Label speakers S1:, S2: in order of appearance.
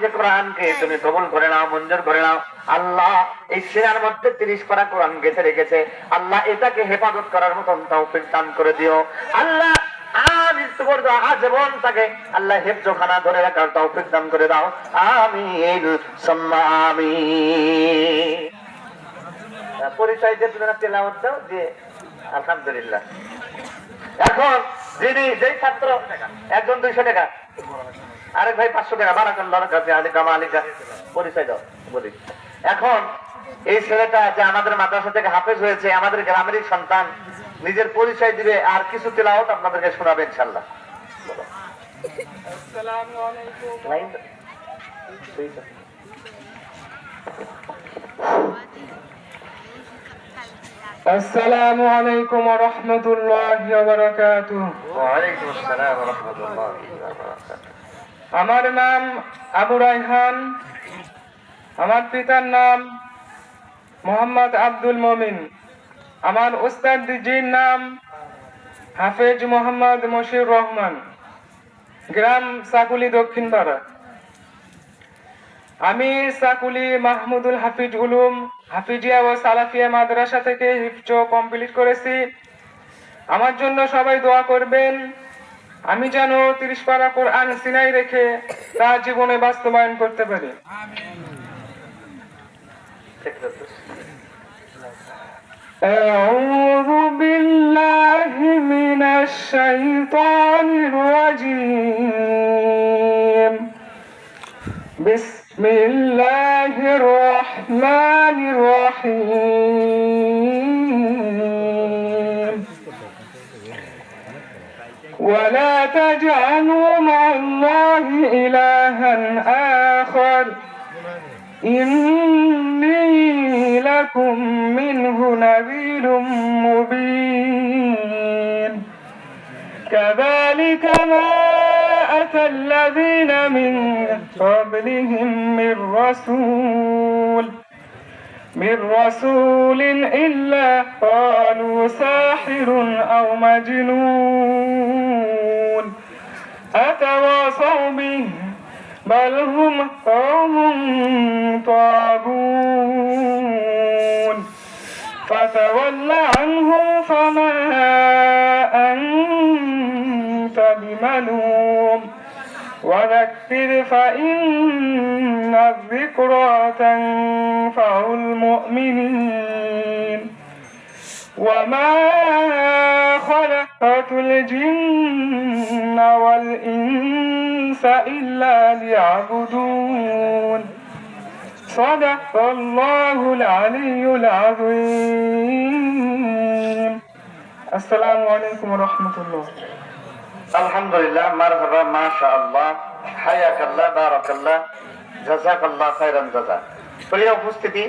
S1: যে কোরআনকে তুমি কবুল করে নাও, মঞ্জুর করে নাও। আল্লাহ এই সিনার মধ্যে 30 পারা কোরআন গেঁথে রেখেছে, আল্লাহ এটাকে হেফাজত করার মতন তৌফিক দান করে দিও আল্লাহ। আজীবন তাকে আল্লাহ হেফজখানা ধরে রাখার তৌফিক দান করে দাও, আমিন সুম্মা আমিন। পরিচয় দিয়ে তুমি তেলাওয়াত দাও যে আলহামদুলিল্লাহ। এখন যিনি যেই ছাত্র, একজন 200 টাকা, আরেক ভাই 500 টাকা, বারাকাল্লাহর কাছে আলিকা মালিকা, পরিচয় দাও বলি। এখন এই ছেলেটা যে আমাদের মাদ্রাসা থেকে হাফেজ হয়েছে, আমাদের গ্রামেরই সন্তান, নিজের পরিচয় দিবে আর কিছু তেলাওয়াত আপনাদেরকে শোনাবে ইনশাআল্লাহ। আসসালামু আলাইকুম।
S2: আসসালামু আলাইকুম ওয়া রাহমাতুল্লাহি ওয়া বারাকাতুহু।
S1: ওয়া আলাইকুম আসসালাম ওয়া রাহমাতুল্লাহি ওয়া বারাকাতুহু।
S2: আমার নাম আবু রায়হান, আমার পিতার নাম মোহাম্মদ আব্দুল মমিন, আমার উস্তাদজির নাম হাফেজ মোহাম্মদ মশির রহমান, গ্রাম সাকুলি দক্ষিণ পাড়া। আমি সাকুলি মাহমুদুল হাফিজ উলুম হাফিজিয়া ও সালাফিয়া মাদ্রাসা থেকে হিফজ কমপ্লিট করেছি। আমার জন্য সবাই দোয়া করবেন, আমি যেন 30 পারা কোরআন সিনাই রেখে তা জীবনে বাস্তবায়ন করতে পারি। আউযু বিল্লাহি মিনাশ শাইতানির রাজীম। বিসমিল্লাহির রহমানির রহিম। ولا تجعلوا مع الله إلها آخر إني لكم منه نذير مبين كذلك ما أتى الذين من قبلهم من رسول إلا قالوا ساحر أو مجنون أتواصوا به بل هم قوم طاغون فتول عنهم فما أنت بملوم وذكر فإن الذكرى تنفع المؤمنين وما خلقت الجن والإنس إلا ليعبدون صدق الله العلي العظيم السلام عليكم ورحمة الله
S1: আলহামদুলিল্লাহ, মারহাবা, মাশাআল্লাহ, হায়াকাল্লাহ, বারাকাল্লাহ, জাযাকাল্লাহ খায়রান জাযা। প্রিয় উপস্থিতি,